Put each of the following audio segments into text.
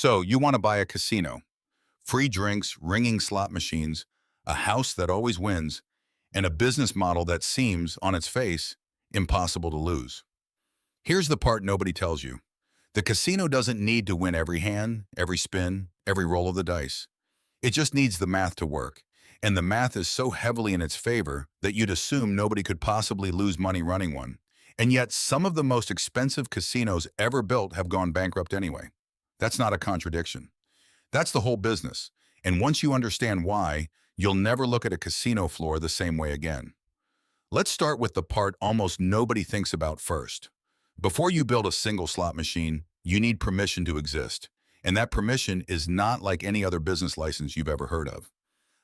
So, you want to buy a casino, free drinks, ringing slot machines, a house that always wins, and a business model that seems, on its face, impossible to lose. Here's the part nobody tells you. The casino doesn't need to win every hand, every spin, every roll of the dice. It just needs the math to work. And the math is so heavily in its favor that you'd assume nobody could possibly lose money running one. And yet, some of the most expensive casinos ever built have gone bankrupt anyway. That's not a contradiction. That's the whole business. And once you understand why, you'll never look at a casino floor the same way again. Let's start with the part almost nobody thinks about first. Before you build a single slot machine, you need permission to exist. And that permission is not like any other business license you've ever heard of.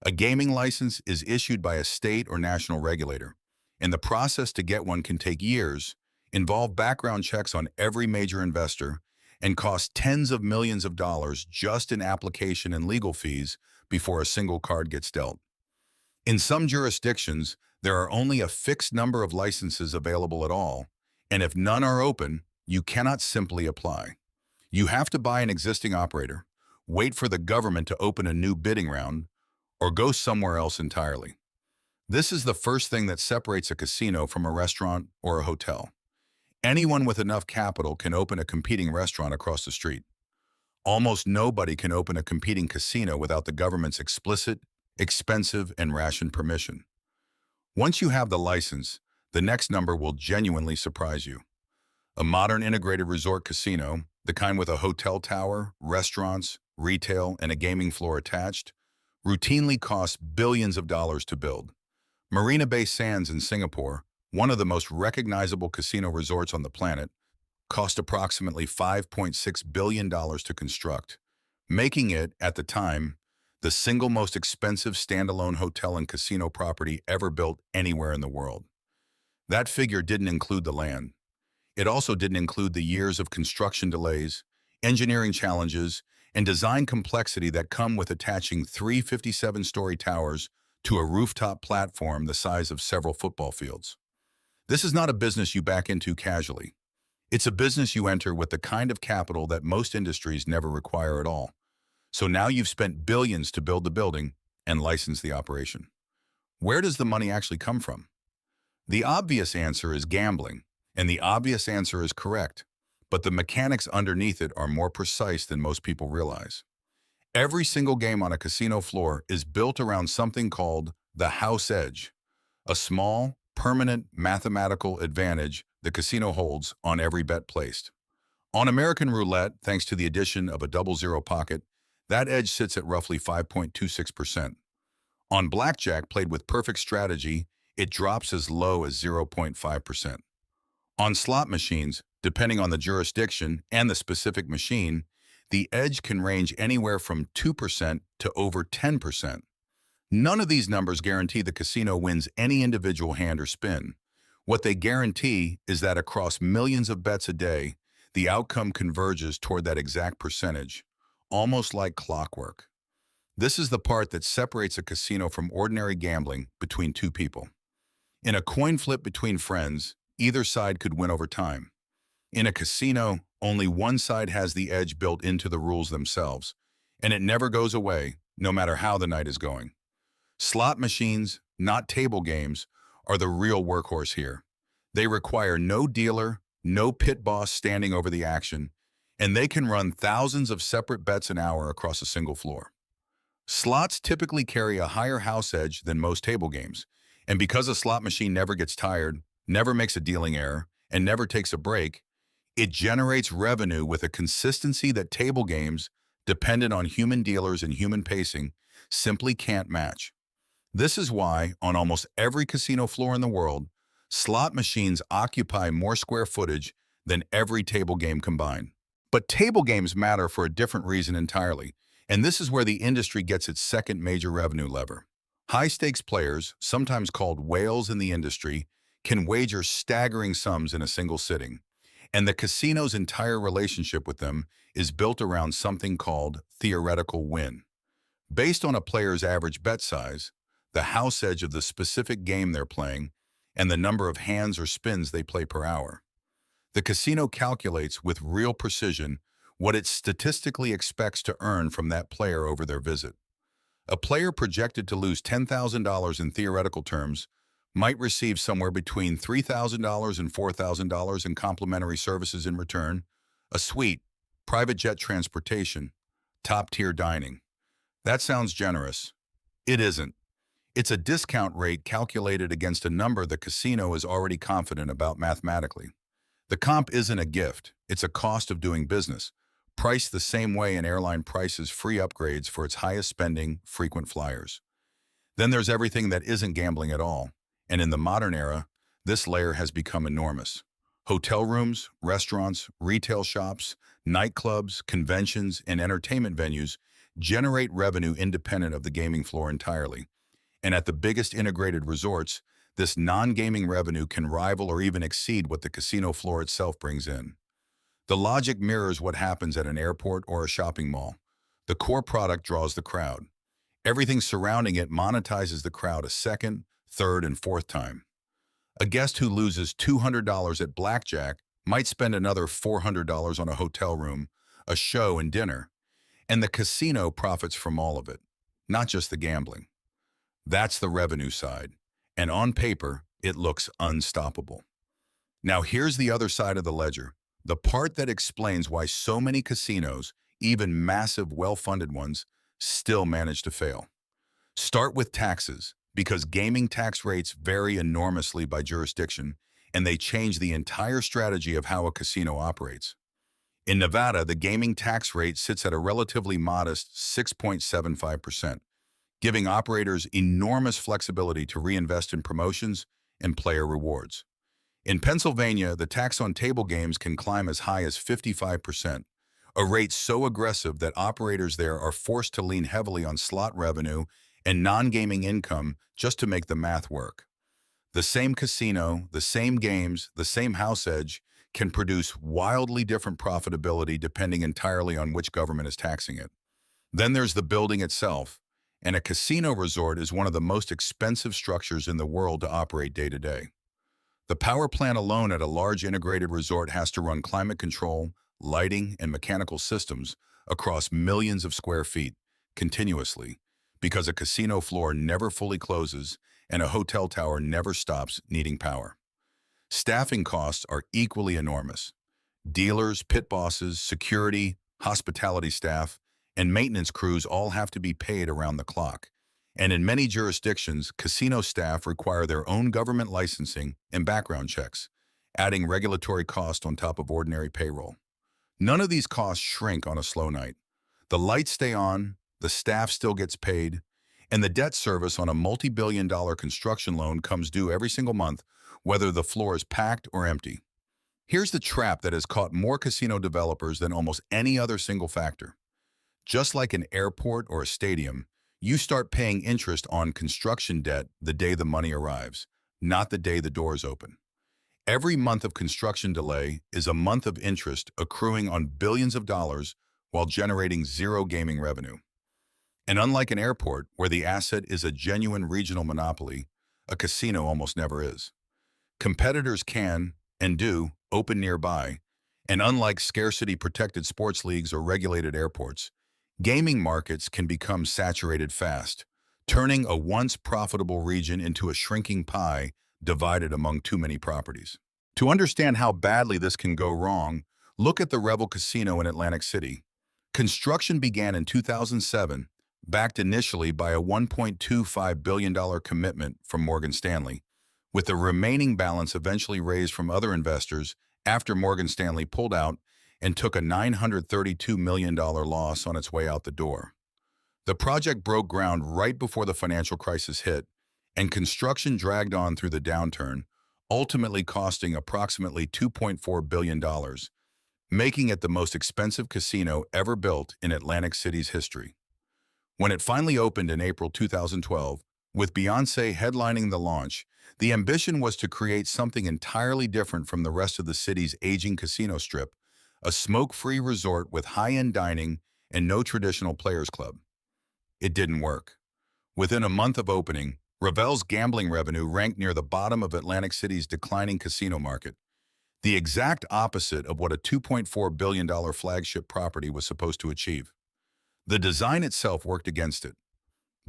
A gaming license is issued by a state or national regulator, and the process to get one can take years, involve background checks on every major investor, and cost tens of millions of dollars just in application and legal fees before a single card gets dealt. In some jurisdictions, there are only a fixed number of licenses available at all, and if none are open, you cannot simply apply. You have to buy an existing operator, wait for the government to open a new bidding round, or go somewhere else entirely. This is the first thing that separates a casino from a restaurant or a hotel. Anyone with enough capital can open a competing restaurant across the street. Almost nobody can open a competing casino without the government's explicit, expensive, and rationed permission. Once you have the license, the next number will genuinely surprise you. A modern integrated resort casino, the kind with a hotel tower, restaurants, retail, and a gaming floor attached, routinely costs billions of dollars to build. Marina Bay Sands in Singapore, one of the most recognizable casino resorts on the planet, cost approximately $5.6 billion to construct, making it, at the time, the single most expensive standalone hotel and casino property ever built anywhere in the world. That figure didn't include the land. It also didn't include the years of construction delays, engineering challenges, and design complexity that come with attaching three 57-story towers to a rooftop platform the size of several football fields. This is not a business you back into casually. It's a business you enter with the kind of capital that most industries never require at all. So now you've spent billions to build the building and license the operation. Where does the money actually come from? The obvious answer is gambling, and the obvious answer is correct, but the mechanics underneath it are more precise than most people realize. Every single game on a casino floor is built around something called the house edge, a small, permanent mathematical advantage the casino holds on every bet placed. On American roulette, thanks to the addition of a double zero pocket, that edge sits at roughly 5.26%. On blackjack played with perfect strategy, it drops as low as 0.5%. On slot machines, depending on the jurisdiction and the specific machine, the edge can range anywhere from 2% to over 10%. None of these numbers guarantee the casino wins any individual hand or spin. What they guarantee is that across millions of bets a day, the outcome converges toward that exact percentage, almost like clockwork. This is the part that separates a casino from ordinary gambling between two people. In a coin flip between friends, either side could win over time. In a casino, only one side has the edge built into the rules themselves, and it never goes away, no matter how the night is going. Slot machines, not table games, are the real workhorse here. They require no dealer, no pit boss standing over the action, and they can run thousands of separate bets an hour across a single floor. Slots typically carry a higher house edge than most table games, and because a slot machine never gets tired, never makes a dealing error, and never takes a break, it generates revenue with a consistency that table games, dependent on human dealers and human pacing, simply can't match. This is why, on almost every casino floor in the world, slot machines occupy more square footage than every table game combined. But table games matter for a different reason entirely, and this is where the industry gets its second major revenue lever. High-stakes players, sometimes called whales in the industry, can wager staggering sums in a single sitting, and the casino's entire relationship with them is built around something called theoretical win. Based on a player's average bet size, the house edge of the specific game they're playing, and the number of hands or spins they play per hour. The casino calculates with real precision what it statistically expects to earn from that player over their visit. A player projected to lose $10,000 in theoretical terms might receive somewhere between $3,000 and $4,000 in complimentary services in return, a suite, private jet transportation, top-tier dining. That sounds generous. It isn't. It's a discount rate calculated against a number the casino is already confident about mathematically. The comp isn't a gift, it's a cost of doing business, priced the same way an airline prices free upgrades for its highest spending, frequent flyers. Then there's everything that isn't gambling at all, and in the modern era, this layer has become enormous. Hotel rooms, restaurants, retail shops, nightclubs, conventions, and entertainment venues generate revenue independent of the gaming floor entirely. And at the biggest integrated resorts, this non-gaming revenue can rival or even exceed what the casino floor itself brings in. The logic mirrors what happens at an airport or a shopping mall. The core product draws the crowd. Everything surrounding it monetizes the crowd a second, third, and fourth time. A guest who loses $200 at blackjack might spend another $400 on a hotel room, a show, and dinner. And the casino profits from all of it, not just the gambling. That's the revenue side. And on paper, it looks unstoppable. Now here's the other side of the ledger, the part that explains why so many casinos, even massive, well-funded ones, still manage to fail. Start with taxes, because gaming tax rates vary enormously by jurisdiction, and they change the entire strategy of how a casino operates. In Nevada, the gaming tax rate sits at a relatively modest 6.75%, giving operators enormous flexibility to reinvest in promotions and player rewards. In Pennsylvania, the tax on table games can climb as high as 55%, a rate so aggressive that operators there are forced to lean heavily on slot revenue and non-gaming income just to make the math work. The same casino, the same games, the same house edge can produce wildly different profitability depending entirely on which government is taxing it. Then there's the building itself, and a casino resort is one of the most expensive structures in the world to operate day to day. The power plant alone at a large integrated resort has to run climate control, lighting, and mechanical systems across millions of square feet continuously, because a casino floor never fully closes and a hotel tower never stops needing power. Staffing costs are equally enormous. Dealers, pit bosses, security, hospitality staff, and maintenance crews all have to be paid around the clock. And in many jurisdictions, casino staff require their own government licensing and background checks, adding regulatory cost on top of ordinary payroll. None of these costs shrink on a slow night. The lights stay on, the staff still gets paid, and the debt service on a multi-billion-dollar construction loan comes due every single month, whether the floor is packed or empty. Here's the trap that has caught more casino developers than almost any other single factor. Just like an airport or a stadium, you start paying interest on construction debt the day the money arrives, not the day the doors open. Every month of construction delay is a month of interest accruing on billions of dollars while generating zero gaming revenue. And unlike an airport, where the asset is a genuine regional monopoly, a casino almost never is. Competitors can, and do, open nearby, and unlike scarcity-protected sports leagues or regulated airports, gaming markets can become saturated fast, turning a once profitable region into a shrinking pie divided among too many properties. To understand how badly this can go wrong, look at the Revel Casino in Atlantic City. Construction began in 2007, backed initially by a $1.25 billion commitment from Morgan Stanley, with the remaining balance eventually raised from other investors after Morgan Stanley pulled out and took a $932 million loss on its way out the door. The project broke ground right before the financial crisis hit, and construction dragged on through the downturn, ultimately costing approximately $2.4 billion, making it the most expensive casino ever built in Atlantic City's history. When it finally opened in April 2012, with Beyoncé headlining the launch, the ambition was to create something entirely different from the rest of the city's aging casino strip, a smoke-free resort with high-end dining and no traditional players club. It didn't work. Within a month of opening, Revel's gambling revenue ranked near the bottom of Atlantic City's declining casino market. the exact opposite of what a $2.4 billion flagship property was supposed to achieve. The design itself worked against it.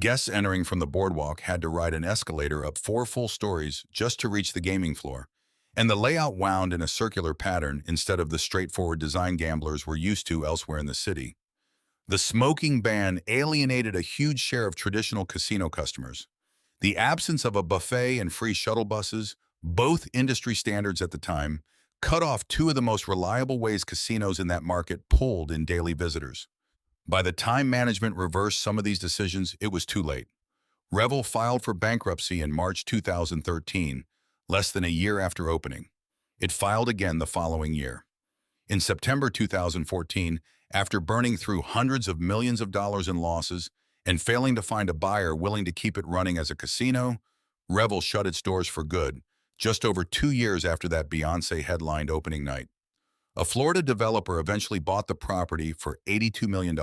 Guests entering from the boardwalk had to ride an escalator up 4 full stories just to reach the gaming floor, and the layout wound in a circular pattern instead of the straightforward design gamblers were used to elsewhere in the city. The smoking ban alienated a huge share of traditional casino customers. The absence of a buffet and free shuttle buses, both industry standards at the time, cut off two of the most reliable ways casinos in that market pulled in daily visitors. By the time management reversed some of these decisions, it was too late. Revel filed for bankruptcy in March 2013, less than a year after opening. It filed again the following year. In September 2014, after burning through hundreds of millions of dollars in losses and failing to find a buyer willing to keep it running as a casino, Revel shut its doors for good, just over 2 years after that Beyoncé headlined opening night. A Florida developer eventually bought the property for $82 million,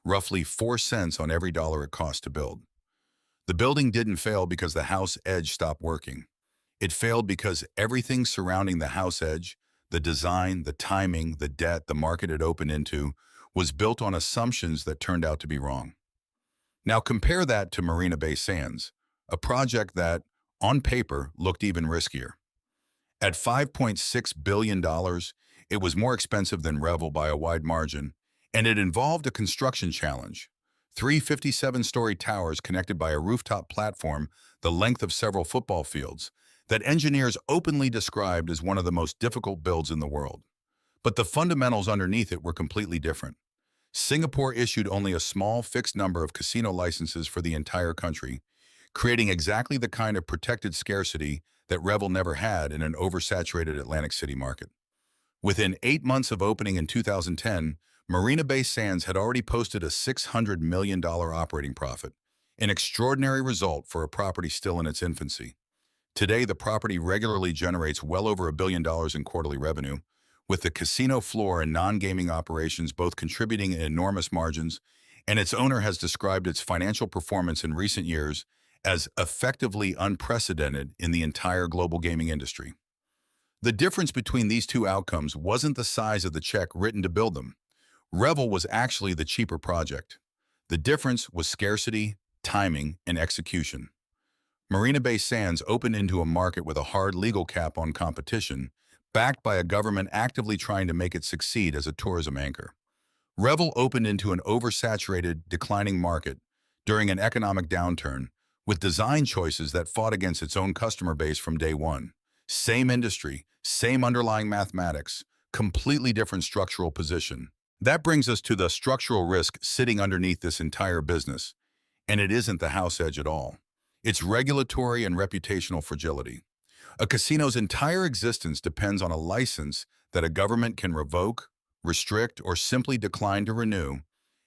roughly 4 cents on every dollar it cost to build. The building didn't fail because the house edge stopped working. It failed because everything surrounding the house edge, the design, the timing, the debt the market had opened into, was built on assumptions that turned out to be wrong. Now compare that to Marina Bay Sands, a project that, on paper, looked even riskier. At $5.6 billion, it was more expensive than Revel by a wide margin, and it involved a construction challenge. 357-story towers connected by a rooftop platform the length of several football fields that engineers openly described as one of the most difficult builds in the world. But the fundamentals underneath it were completely different. Singapore issued only a small fixed number of casino licenses for the entire country, creating exactly the kind of protected scarcity that Revel never had in an oversaturated Atlantic City market. Within 8 months of opening in 2010, Marina Bay Sands had already posted a $600 million operating profit, an extraordinary result for a property still in its infancy. Today, the property regularly generates well over $1 billion in quarterly revenue, with the casino floor and non-gaming operations both contributing enormous margins, and its owner has described its financial performance in recent years as effectively unprecedented in the entire global gaming industry. The difference between these two outcomes wasn't the size of the check written to build them. Revel was actually the cheaper project. The difference was scarcity, timing, and execution. Marina Bay Sands opened into a market with a hard legal cap on competition, backed by a government actively trying to make it succeed as a tourism anchor. Revel opened into an oversaturated, declining market during an economic downturn, with design choices that fought against its own customer base from day one. Same industry, same underlying mathematics, completely different structural position. That brings us to the structural risk sitting underneath this entire business, and it isn't the house edge at all. It's regulatory and reputational fragility. A casino's entire existence depends on a license that a government can revoke, restrict, or simply decline to renew,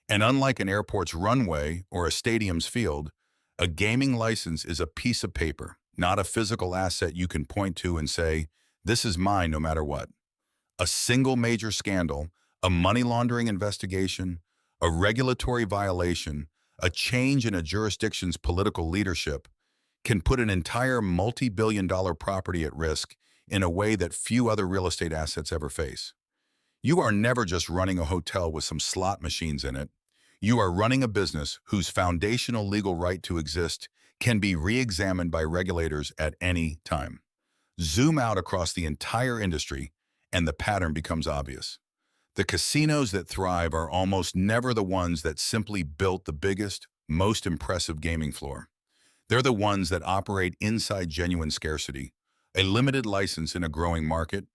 and unlike an airport's runway or a stadium's field, a gaming license is a piece of paper, not a physical asset you can point to and say, "This is mine no matter what." A single major scandal, a money laundering investigation, a regulatory violation, a change in a jurisdiction's political leadership can put an entire multi-billion-dollar property at risk in a way that few other real estate assets ever face. You are never just running a hotel with some slot machines in it. You are running a business whose foundational legal right to exist can be re-examined by regulators at any time. Zoom out across the entire industry, and the pattern becomes obvious. The casinos that thrive are almost never the ones that simply built the biggest, most impressive gaming floor. They're the ones that operate inside genuine scarcity, a limited license in a growing market,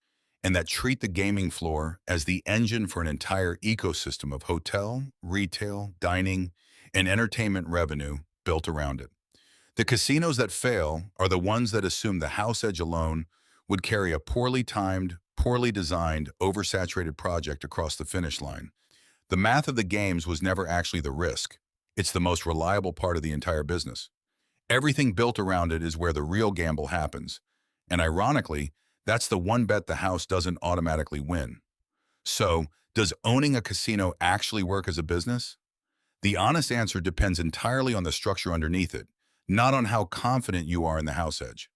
and that treat the gaming floor as the engine for an entire ecosystem of hotel, retail, dining, and entertainment revenue built around it. The casinos that fail are the ones that assume the house edge alone would carry a poorly timed, poorly designed, oversaturated project across the finish line. The math of the games was never actually the risk. It's the most reliable part of the entire business. Everything built around it is where the real gamble happens. And ironically, that's the one bet the house doesn't automatically win. So, does owning a casino actually work as a business? The honest answer depends entirely on the structure underneath it, not on how confident you are in the house edge.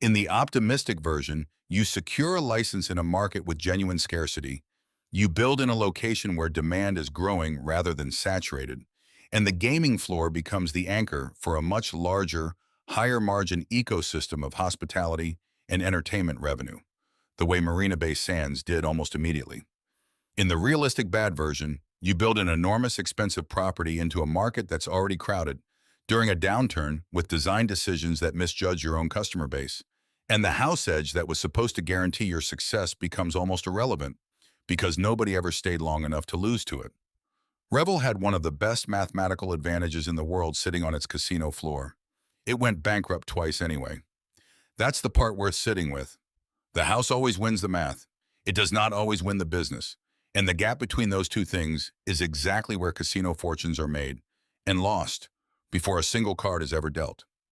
In the optimistic version, you secure a license in a market with genuine scarcity. You build in a location where demand is growing rather than saturated. And the gaming floor becomes the anchor for a much larger, higher margin ecosystem of hospitality and entertainment revenue, the way Marina Bay Sands did almost immediately. In the realistic bad version, you build an enormous expensive property into a market that's already crowded during a downturn with design decisions that misjudge your own customer base. And the house edge that was supposed to guarantee your success becomes almost irrelevant because nobody ever stayed long enough to lose to it. Revel had one of the best mathematical advantages in the world sitting on its casino floor. It went bankrupt twice anyway. That's the part worth sitting with. The house always wins the math. It does not always win the business. And the gap between those two things is exactly where casino fortunes are made and lost before a single card is ever dealt.